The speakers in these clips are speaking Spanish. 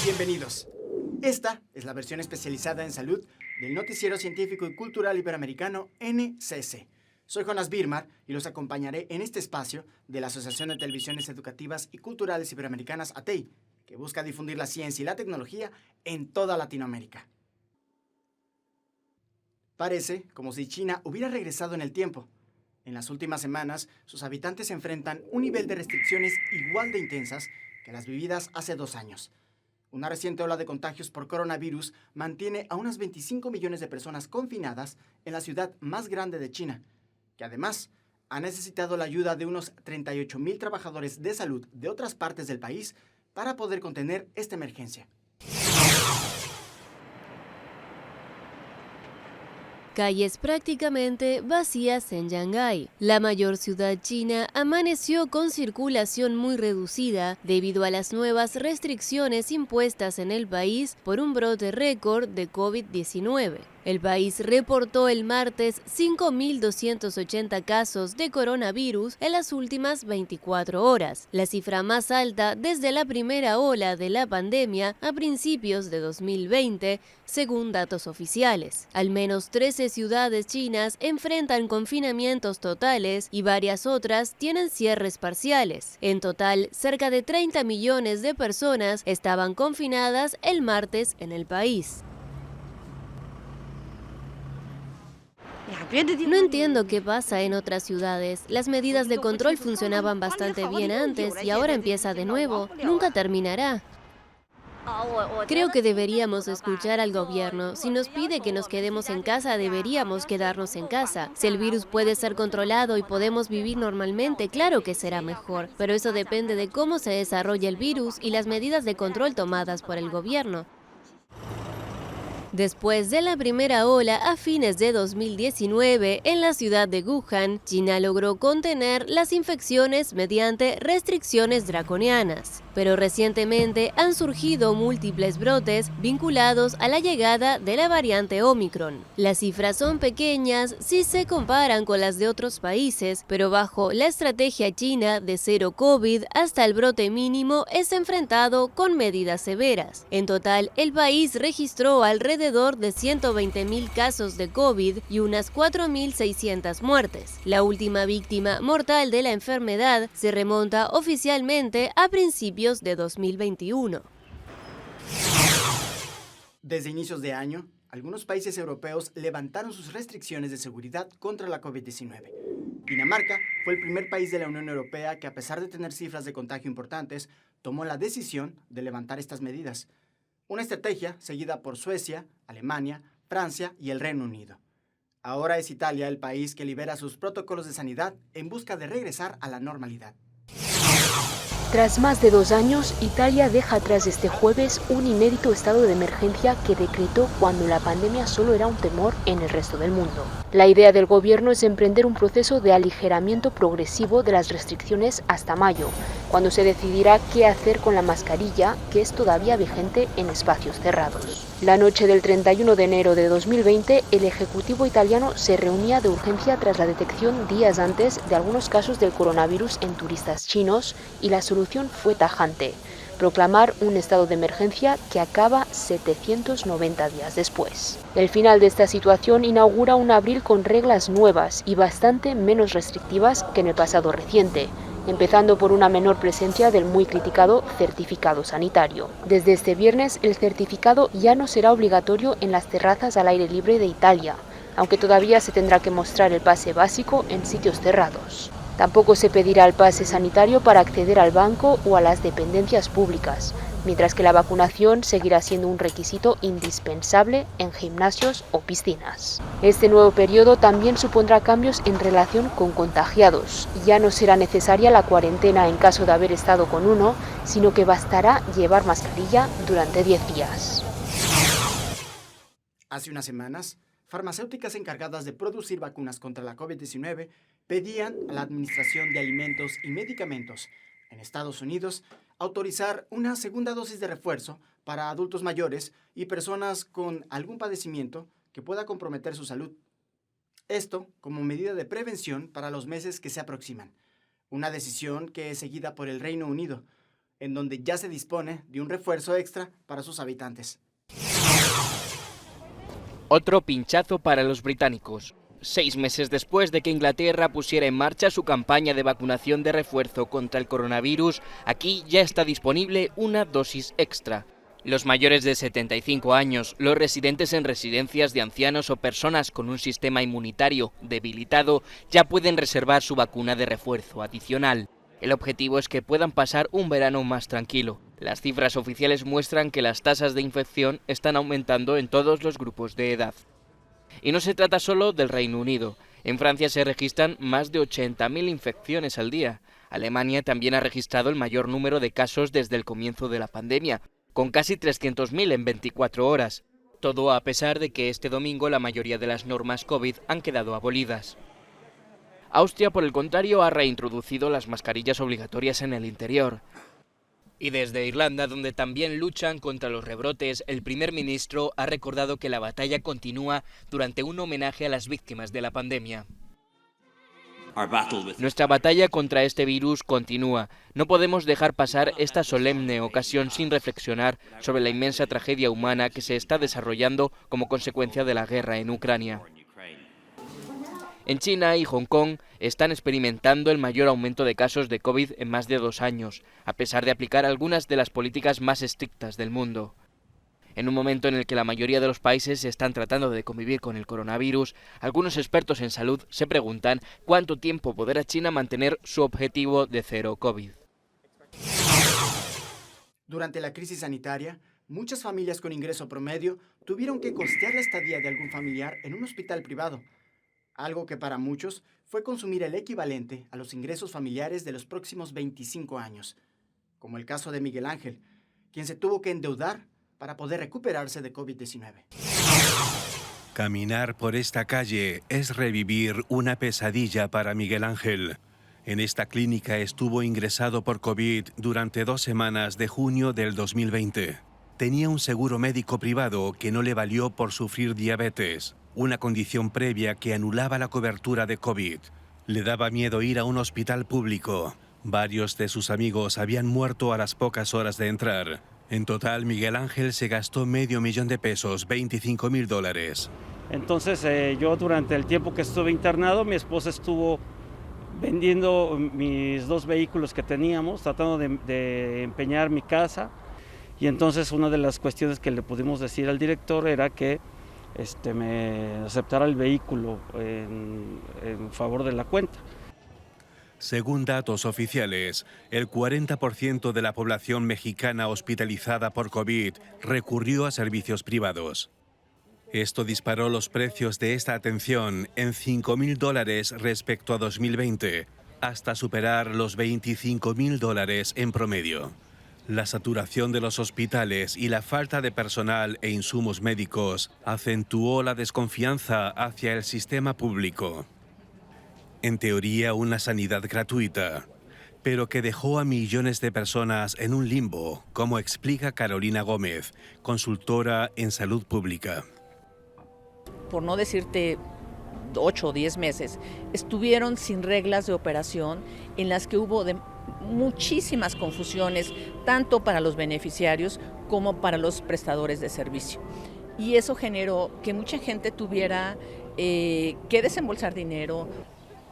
Bienvenidos. Esta es la versión especializada en salud del noticiero científico y cultural iberoamericano NCC. Soy Jonas Birmar y los acompañaré en este espacio de la Asociación de Televisiones Educativas y Culturales Iberoamericanas, ATEI, que busca difundir la ciencia y la tecnología en toda Latinoamérica. Parece como si China hubiera regresado en el tiempo. En las últimas semanas, sus habitantes enfrentan un nivel de restricciones igual de intensas que las vividas hace 2 años. Una reciente ola de contagios por coronavirus mantiene a unas 25 millones de personas confinadas en la ciudad más grande de China, que además ha necesitado la ayuda de unos 38,000 trabajadores de salud de otras partes del país para poder contener esta emergencia. Calles prácticamente vacías en Shanghái. La mayor ciudad china amaneció con circulación muy reducida debido a las nuevas restricciones impuestas en el país por un brote récord de COVID-19. El país reportó el martes 5.280 casos de coronavirus en las últimas 24 horas, la cifra más alta desde la primera ola de la pandemia a principios de 2020, según datos oficiales. Al menos 13 ciudades chinas enfrentan confinamientos totales y varias otras tienen cierres parciales. En total, cerca de 30 millones de personas estaban confinadas el martes en el país. No entiendo qué pasa en otras ciudades. Las medidas de control funcionaban bastante bien antes y ahora empieza de nuevo. Nunca terminará. Creo que deberíamos escuchar al gobierno. Si nos pide que nos quedemos en casa, deberíamos quedarnos en casa. Si el virus puede ser controlado y podemos vivir normalmente, claro que será mejor. Pero eso depende de cómo se desarrolla el virus y las medidas de control tomadas por el gobierno. Después de la primera ola a fines de 2019 en la ciudad de Wuhan, China logró contener las infecciones mediante restricciones draconianas. Pero recientemente han surgido múltiples brotes vinculados a la llegada de la variante Omicron. Las cifras son pequeñas si se comparan con las de otros países, pero bajo la estrategia china de cero COVID hasta el brote mínimo es enfrentado con medidas severas. En total, el país registró alrededor de 120,000 casos de COVID y unas 4.600 muertes. La última víctima mortal de la enfermedad se remonta oficialmente a principios de 2021. Desde inicios de año, algunos países europeos levantaron sus restricciones de seguridad contra la COVID-19. Dinamarca fue el primer país de la Unión Europea que, a pesar de tener cifras de contagio importantes, tomó la decisión de levantar estas medidas. Una estrategia seguida por Suecia, Alemania, Francia y el Reino Unido. Ahora es Italia el país que libera sus protocolos de sanidad en busca de regresar a la normalidad. Tras más de 2 años, Italia deja atrás este jueves un inédito estado de emergencia que decretó cuando la pandemia solo era un temor en el resto del mundo. La idea del gobierno es emprender un proceso de aligeramiento progresivo de las restricciones hasta mayo, cuando se decidirá qué hacer con la mascarilla, que es todavía vigente en espacios cerrados. La noche del 31 de enero de 2020, el Ejecutivo italiano se reunía de urgencia tras la detección días antes de algunos casos del coronavirus en turistas chinos y la solución fue tajante: proclamar un estado de emergencia que acaba 790 días después. El final de esta situación inaugura un abril con reglas nuevas y bastante menos restrictivas que en el pasado reciente, empezando por una menor presencia del muy criticado certificado sanitario. Desde este viernes, el certificado ya no será obligatorio en las terrazas al aire libre de Italia, aunque todavía se tendrá que mostrar el pase básico en sitios cerrados. Tampoco se pedirá el pase sanitario para acceder al banco o a las dependencias públicas, mientras que la vacunación seguirá siendo un requisito indispensable en gimnasios o piscinas. Este nuevo periodo también supondrá cambios en relación con contagiados. Ya no será necesaria la cuarentena en caso de haber estado con uno, sino que bastará llevar mascarilla durante 10 días. Hace unas semanas, farmacéuticas encargadas de producir vacunas contra la COVID-19 pedían a la Administración de Alimentos y Medicamentos en Estados Unidos autorizar una segunda dosis de refuerzo para adultos mayores y personas con algún padecimiento que pueda comprometer su salud. Esto como medida de prevención para los meses que se aproximan. Una decisión que es seguida por el Reino Unido. en donde ya se dispone de un refuerzo extra para sus habitantes. Otro pinchazo para los británicos. 6 meses después de que Inglaterra pusiera en marcha su campaña de vacunación de refuerzo contra el coronavirus, aquí ya está disponible una dosis extra. Los mayores de 75 años, los residentes en residencias de ancianos o personas con un sistema inmunitario debilitado ya pueden reservar su vacuna de refuerzo adicional. El objetivo es que puedan pasar un verano más tranquilo. Las cifras oficiales muestran que las tasas de infección están aumentando en todos los grupos de edad. Y no se trata solo del Reino Unido. En Francia se registran más de 80.000 infecciones al día. Alemania también ha registrado el mayor número de casos desde el comienzo de la pandemia, con casi 300.000 en 24 horas. Todo a pesar de que este domingo la mayoría de las normas COVID han quedado abolidas. Austria, por el contrario, ha reintroducido las mascarillas obligatorias en el interior. Y desde Irlanda, donde también luchan contra los rebrotes, el primer ministro ha recordado que la batalla continúa durante un homenaje a las víctimas de la pandemia. Nuestra batalla contra este virus continúa. No podemos dejar pasar esta solemne ocasión sin reflexionar sobre la inmensa tragedia humana que se está desarrollando como consecuencia de la guerra en Ucrania. En China y Hong Kong están experimentando el mayor aumento de casos de COVID en más de 2 años, a pesar de aplicar algunas de las políticas más estrictas del mundo. En un momento en el que la mayoría de los países están tratando de convivir con el coronavirus, algunos expertos en salud se preguntan cuánto tiempo podrá China mantener su objetivo de cero COVID. Durante la crisis sanitaria, muchas familias con ingreso promedio tuvieron que costear la estadía de algún familiar en un hospital privado, algo que para muchos fue consumir el equivalente a los ingresos familiares de los próximos 25 años, como el caso de Miguel Ángel, quien se tuvo que endeudar para poder recuperarse de COVID-19. Caminar por esta calle es revivir una pesadilla para Miguel Ángel. En esta clínica estuvo ingresado por COVID durante 2 semanas de junio del 2020. Tenía un seguro médico privado que no le valió por sufrir diabetes, una condición previa que anulaba la cobertura de COVID. Le daba miedo ir a un hospital público. Varios de sus amigos habían muerto a las pocas horas de entrar. En total, Miguel Ángel se gastó $500,000 pesos, $25,000. Entonces, yo durante el tiempo que estuve internado, mi esposa estuvo vendiendo mis 2 vehículos que teníamos, tratando de empeñar mi casa. Y entonces una de las cuestiones que le pudimos decir al director era que me aceptara el vehículo en favor de la cuenta. Según datos oficiales, el 40% de la población mexicana hospitalizada por COVID recurrió a servicios privados. Esto disparó los precios de esta atención en $5,000 respecto a 2020, hasta superar los $25,000 en promedio. La saturación de los hospitales y la falta de personal e insumos médicos acentuó la desconfianza hacia el sistema público. En teoría, una sanidad gratuita, pero que dejó a millones de personas en un limbo, como explica Carolina Gómez, consultora en salud pública. Por no decirte 8 o 10 meses, estuvieron sin reglas de operación en las que hubo muchísimas confusiones, tanto para los beneficiarios como para los prestadores de servicio. Y eso generó que mucha gente tuviera que desembolsar dinero.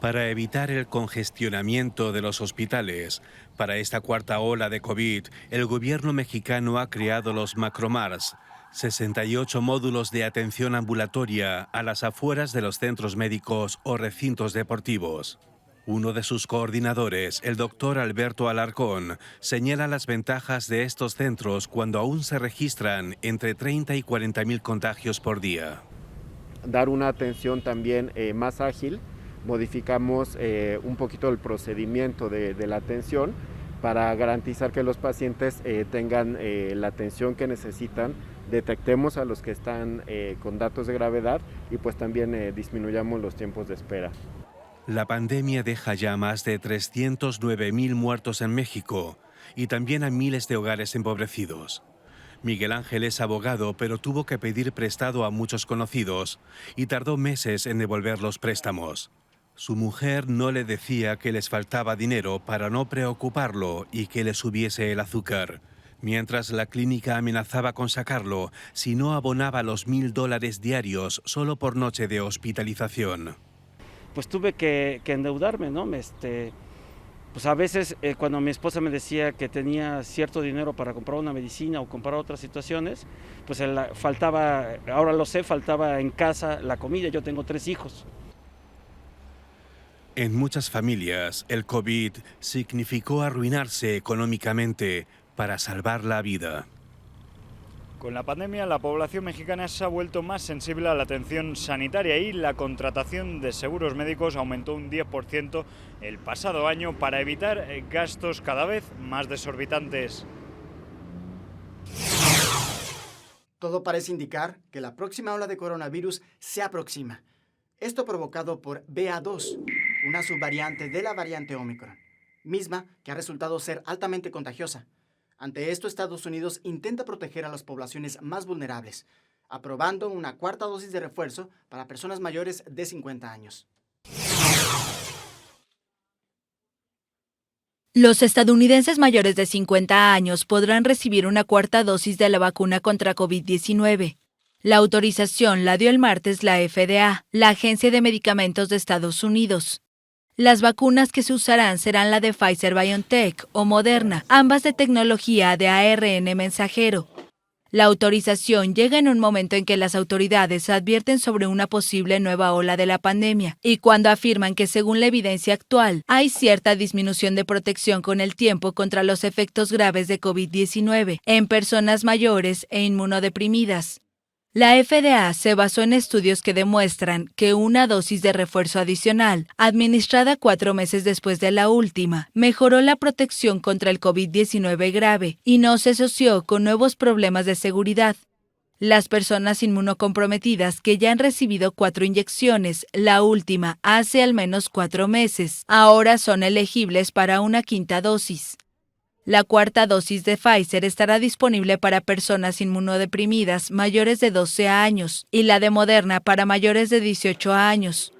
Para evitar el congestionamiento de los hospitales, para esta 4ª ola de COVID, el gobierno mexicano ha creado los Macromars, 68 módulos de atención ambulatoria a las afueras de los centros médicos o recintos deportivos. Uno de sus coordinadores, el doctor Alberto Alarcón, señala las ventajas de estos centros cuando aún se registran entre 30 y 40,000 contagios por día. Dar una atención también más ágil. Modificamos un poquito el procedimiento de la atención para garantizar que los pacientes tengan la atención que necesitan, detectemos a los que están con datos de gravedad y pues también disminuyamos los tiempos de espera. La pandemia deja ya más de 309,000 muertos en México y también a miles de hogares empobrecidos. Miguel Ángel es abogado, pero tuvo que pedir prestado a muchos conocidos y tardó meses en devolver los préstamos. Su mujer no le decía que les faltaba dinero para no preocuparlo y que le subiese el azúcar, mientras la clínica amenazaba con sacarlo si no abonaba los $1.000 diarios solo por noche de hospitalización. Pues tuve que endeudarme, ¿no? Pues a veces cuando mi esposa me decía que tenía cierto dinero para comprar una medicina o comprar otras situaciones, pues faltaba, ahora lo sé, faltaba en casa la comida. Yo tengo 3 hijos. En muchas familias, el COVID significó arruinarse económicamente para salvar la vida. Con la pandemia, la población mexicana se ha vuelto más sensible a la atención sanitaria y la contratación de seguros médicos aumentó un 10% el pasado año para evitar gastos cada vez más desorbitantes. Todo parece indicar que la próxima ola de coronavirus se aproxima. Esto provocado por BA2, una subvariante de la variante Omicron, misma que ha resultado ser altamente contagiosa. Ante esto, Estados Unidos intenta proteger a las poblaciones más vulnerables, aprobando una 4ª dosis de refuerzo para personas mayores de 50 años. Los estadounidenses mayores de 50 años podrán recibir una 4ª dosis de la vacuna contra COVID-19. La autorización la dio el martes la FDA, la Agencia de Medicamentos de Estados Unidos. Las vacunas que se usarán serán la de Pfizer-BioNTech o Moderna, ambas de tecnología de ARN mensajero. La autorización llega en un momento en que las autoridades advierten sobre una posible nueva ola de la pandemia y cuando afirman que según la evidencia actual hay cierta disminución de protección con el tiempo contra los efectos graves de COVID-19 en personas mayores e inmunodeprimidas. La FDA se basó en estudios que demuestran que una dosis de refuerzo adicional, administrada 4 meses después de la última, mejoró la protección contra el COVID-19 grave y no se asoció con nuevos problemas de seguridad. Las personas inmunocomprometidas que ya han recibido 4 inyecciones, la última hace al menos 4 meses, ahora son elegibles para una 5ª dosis. La 4ª dosis de Pfizer estará disponible para personas inmunodeprimidas mayores de 12 años y la de Moderna para mayores de 18 años.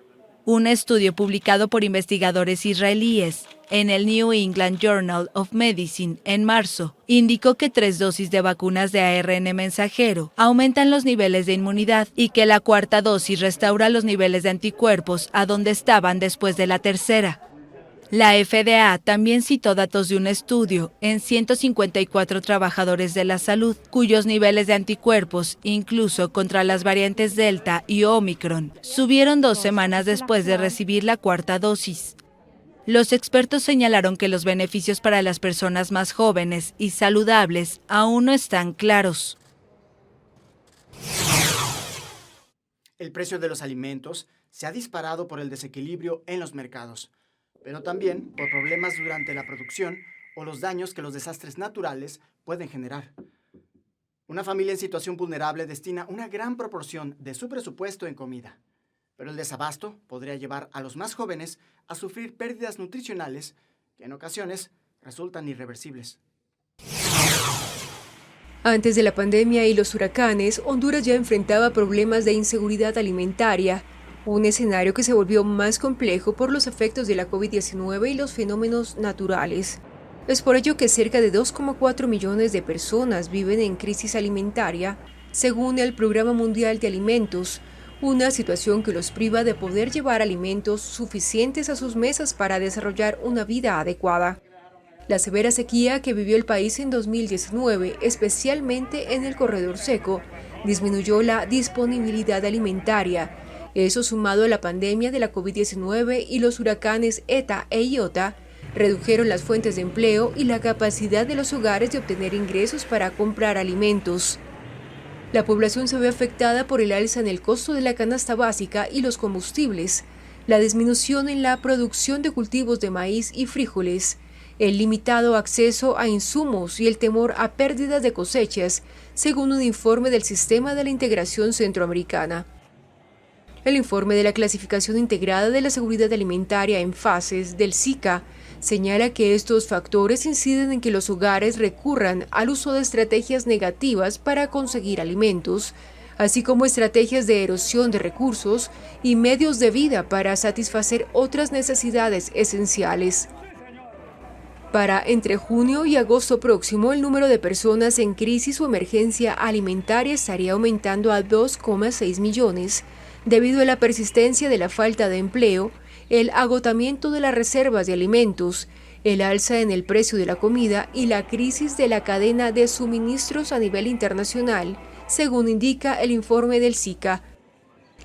Un estudio publicado por investigadores israelíes en el New England Journal of Medicine en marzo indicó que 3 dosis de vacunas de ARN mensajero aumentan los niveles de inmunidad y que la 4ª dosis restaura los niveles de anticuerpos a donde estaban después de la 3ª. La FDA también citó datos de un estudio en 154 trabajadores de la salud, cuyos niveles de anticuerpos, incluso contra las variantes Delta y Omicron, subieron 2 semanas después de recibir la 4ª dosis. Los expertos señalaron que los beneficios para las personas más jóvenes y saludables aún no están claros. El precio de los alimentos se ha disparado por el desequilibrio en los mercados, pero también por problemas durante la producción o los daños que los desastres naturales pueden generar. Una familia en situación vulnerable destina una gran proporción de su presupuesto en comida, pero el desabasto podría llevar a los más jóvenes a sufrir pérdidas nutricionales que en ocasiones resultan irreversibles. Antes de la pandemia y los huracanes, Honduras ya enfrentaba problemas de inseguridad alimentaria, un escenario que se volvió más complejo por los efectos de la COVID-19 y los fenómenos naturales. Es por ello que cerca de 2,4 millones de personas viven en crisis alimentaria, según el Programa Mundial de Alimentos, una situación que los priva de poder llevar alimentos suficientes a sus mesas para desarrollar una vida adecuada. La severa sequía que vivió el país en 2019, especialmente en el corredor seco, disminuyó la disponibilidad alimentaria. Eso, sumado a la pandemia de la COVID-19 y los huracanes ETA e IOTA, redujeron las fuentes de empleo y la capacidad de los hogares de obtener ingresos para comprar alimentos. La población se ve afectada por el alza en el costo de la canasta básica y los combustibles, la disminución en la producción de cultivos de maíz y frijoles, el limitado acceso a insumos y el temor a pérdidas de cosechas, según un informe del Sistema de la Integración Centroamericana. El informe de la Clasificación Integrada de la Seguridad Alimentaria en Fases del SICA señala que estos factores inciden en que los hogares recurran al uso de estrategias negativas para conseguir alimentos, así como estrategias de erosión de recursos y medios de vida para satisfacer otras necesidades esenciales. Para entre junio y agosto próximo, el número de personas en crisis o emergencia alimentaria estaría aumentando a 2,6 millones, debido a la persistencia de la falta de empleo, el agotamiento de las reservas de alimentos, el alza en el precio de la comida y la crisis de la cadena de suministros a nivel internacional, según indica el informe del SICA.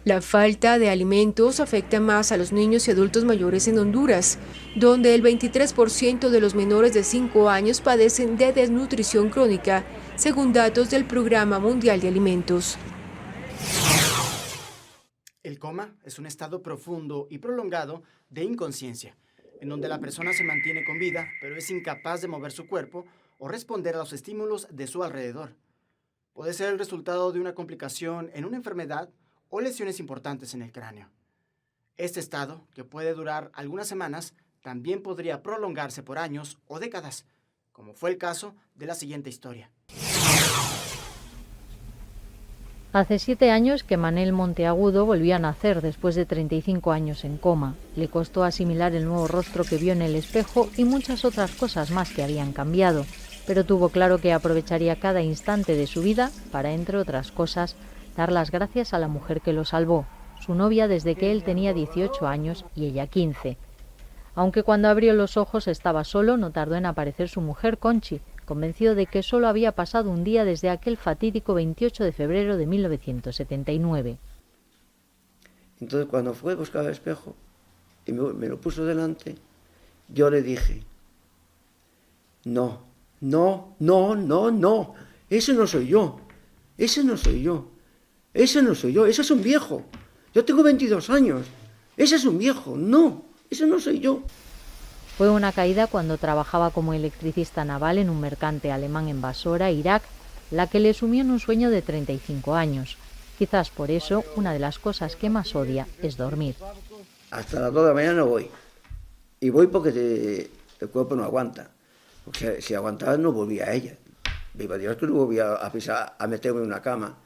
La falta de alimentos afecta más a los niños y adultos mayores en Honduras, donde el 23% de los menores de 5 años padecen de desnutrición crónica, según datos del Programa Mundial de Alimentos. El coma es un estado profundo y prolongado de inconsciencia, en donde la persona se mantiene con vida, pero es incapaz de mover su cuerpo o responder a los estímulos de su alrededor. Puede ser el resultado de una complicación en una enfermedad o lesiones importantes en el cráneo. Este estado, que puede durar algunas semanas, también podría prolongarse por años o décadas, como fue el caso de la siguiente historia. Hace 7 años que Manel Monteagudo volvió a nacer después de 35 años en coma. Le costó asimilar el nuevo rostro que vio en el espejo y muchas otras cosas más que habían cambiado, pero tuvo claro que aprovecharía cada instante de su vida para, entre otras cosas, dar las gracias a la mujer que lo salvó, su novia desde que él tenía 18 años y ella 15. Aunque cuando abrió los ojos estaba solo, no tardó en aparecer su mujer Conchi, convencido de que solo había pasado un día desde aquel fatídico 28 de febrero de 1979. Entonces cuando fue a buscar el espejo y me lo puso delante, yo le dije, no, ese no soy yo, ese no soy yo. Ese no soy yo, ese es un viejo. Yo tengo 22 años. Ese es un viejo. No, ese no soy yo. Fue una caída cuando trabajaba como electricista naval en un mercante alemán en Basora, Irak, la que le sumió en un sueño de 35 años. Quizás por eso, una de las cosas que más odia es dormir. Hasta las 2 de la mañana no voy. Y voy porque el cuerpo no aguanta. Porque si aguantaba no volvía a ella. Viva Dios que no volvía a meterme en una cama.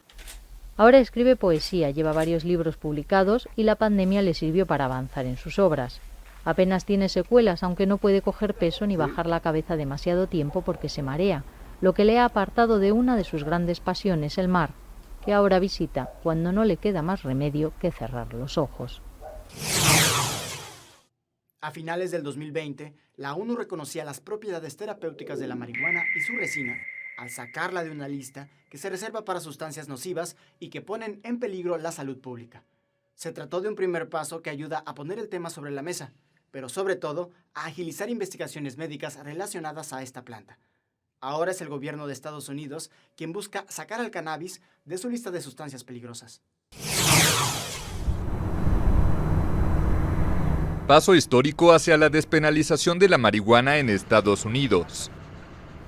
Ahora escribe poesía, lleva varios libros publicados y la pandemia le sirvió para avanzar en sus obras. Apenas tiene secuelas, aunque no puede coger peso ni bajar la cabeza demasiado tiempo porque se marea, lo que le ha apartado de una de sus grandes pasiones, el mar, que ahora visita cuando no le queda más remedio que cerrar los ojos. A finales del 2020, la ONU reconocía las propiedades terapéuticas de la marihuana y su resina, al sacarla de una lista que se reserva para sustancias nocivas y que ponen en peligro la salud pública. Se trató de un primer paso que ayuda a poner el tema sobre la mesa, pero sobre todo a agilizar investigaciones médicas relacionadas a esta planta. Ahora es el gobierno de Estados Unidos quien busca sacar al cannabis de su lista de sustancias peligrosas. Paso histórico hacia la despenalización de la marihuana en Estados Unidos.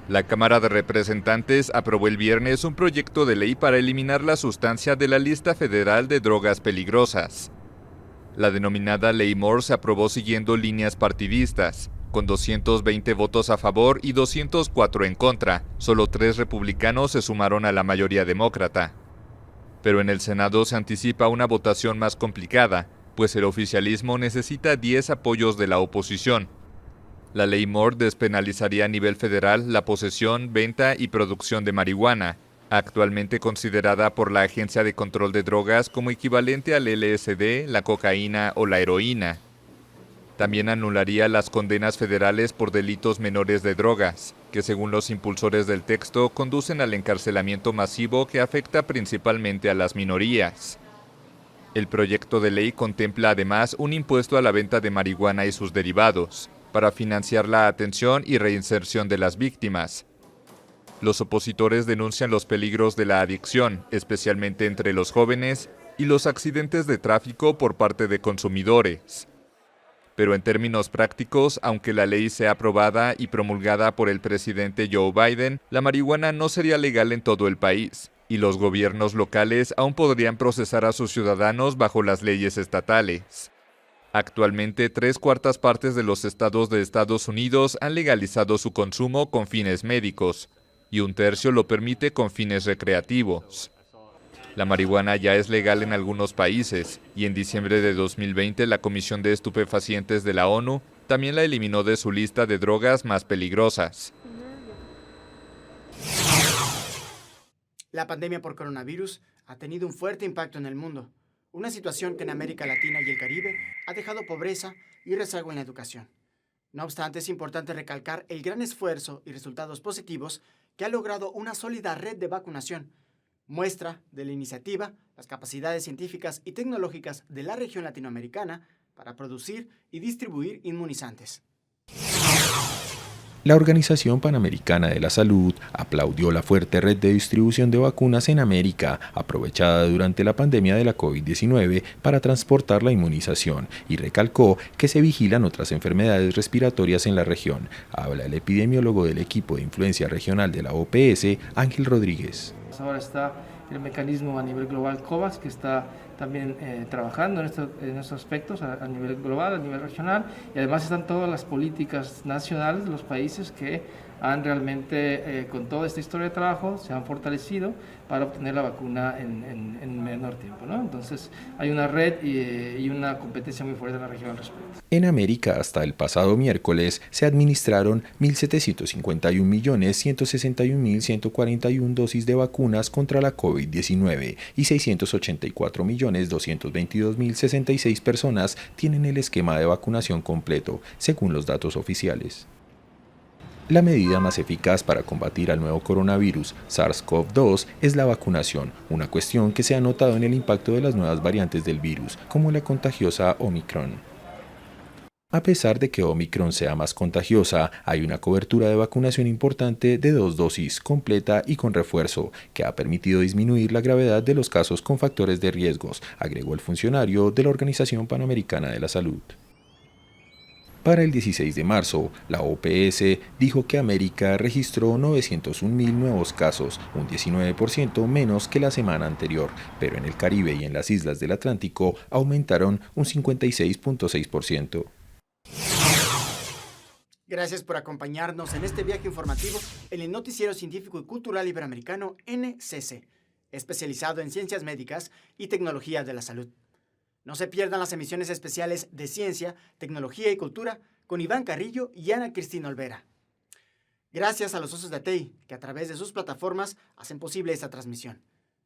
La Cámara de Representantes aprobó el viernes un proyecto de ley para eliminar la sustancia de la lista federal de drogas peligrosas. La denominada Ley Moore se aprobó siguiendo líneas partidistas, con 220 votos a favor y 204 en contra. Solo 3 republicanos se sumaron a la mayoría demócrata. Pero en el Senado se anticipa una votación más complicada, pues el oficialismo necesita 10 apoyos de la oposición. La Ley Moore despenalizaría a nivel federal la posesión, venta y producción de marihuana, actualmente considerada por la Agencia de Control de Drogas como equivalente al LSD, la cocaína o la heroína. También anularía las condenas federales por delitos menores de drogas, que según los impulsores del texto conducen al encarcelamiento masivo que afecta principalmente a las minorías. El proyecto de ley contempla además un impuesto a la venta de marihuana y sus derivados, para financiar la atención y reinserción de las víctimas. Los opositores denuncian los peligros de la adicción, especialmente entre los jóvenes, y los accidentes de tráfico por parte de consumidores. Pero en términos prácticos, aunque la ley sea aprobada y promulgada por el presidente Joe Biden, la marihuana no sería legal en todo el país, y los gobiernos locales aún podrían procesar a sus ciudadanos bajo las leyes estatales. Actualmente, 3/4 partes de los estados de Estados Unidos han legalizado su consumo con fines médicos, y 1/3 lo permite con fines recreativos. La marihuana ya es legal en algunos países y en diciembre de 2020 la Comisión de Estupefacientes de la ONU también la eliminó de su lista de drogas más peligrosas. La pandemia por coronavirus ha tenido un fuerte impacto en el mundo, una situación que en América Latina y el Caribe ha dejado pobreza y rezago en la educación. No obstante, es importante recalcar el gran esfuerzo y resultados positivos que ha logrado una sólida red de vacunación, muestra de la iniciativa, las capacidades científicas y tecnológicas de la región latinoamericana para producir y distribuir inmunizantes. La Organización Panamericana de la Salud aplaudió la fuerte red de distribución de vacunas en América, aprovechada durante la pandemia de la COVID-19 para transportar la inmunización, y recalcó que se vigilan otras enfermedades respiratorias en la región. Habla el epidemiólogo del equipo de influencia regional de la OPS, Ángel Rodríguez. Ahora está el mecanismo a nivel global COVAX, que está también trabajando en estos aspectos a nivel global, a nivel regional, y además están todas las políticas nacionales de los países que han realmente, con toda esta historia de trabajo, se han fortalecido para obtener la vacuna en menor tiempo, ¿no? Entonces hay una red y una competencia muy fuerte en la región al respecto. En América, hasta el pasado miércoles, se administraron 1.751.161.141 dosis de vacunas contra la COVID-19 y 684.222.066 personas tienen el esquema de vacunación completo, según los datos oficiales. La medida más eficaz para combatir al nuevo coronavirus SARS-CoV-2 es la vacunación, una cuestión que se ha notado en el impacto de las nuevas variantes del virus, como la contagiosa Omicron. A pesar de que Omicron sea más contagiosa, hay una cobertura de vacunación importante de 2 dosis, completa y con refuerzo, que ha permitido disminuir la gravedad de los casos con factores de riesgos, agregó el funcionario de la Organización Panamericana de la Salud. Para el 16 de marzo, la OPS dijo que América registró 901.000 nuevos casos, un 19% menos que la semana anterior, pero en el Caribe y en las islas del Atlántico aumentaron un 56.6%. Gracias por acompañarnos en este viaje informativo en el Noticiero Científico y Cultural Iberoamericano NCC, especializado en ciencias médicas y tecnología de la salud. No se pierdan las emisiones especiales de Ciencia, Tecnología y Cultura con Iván Carrillo y Ana Cristina Olvera. Gracias a los socios de ATEI, que a través de sus plataformas hacen posible esta transmisión.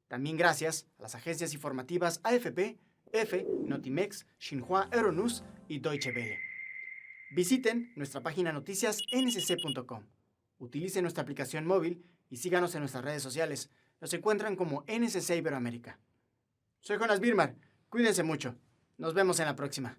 También gracias a las agencias informativas AFP, EFE, Notimex, Xinhua Euronews y Deutsche Welle. Visiten nuestra página noticiasncc.com. Utilicen nuestra aplicación móvil y síganos en nuestras redes sociales. Nos encuentran como NCC Iberoamérica. Soy Jonas Birmar. Cuídense mucho. Nos vemos en la próxima.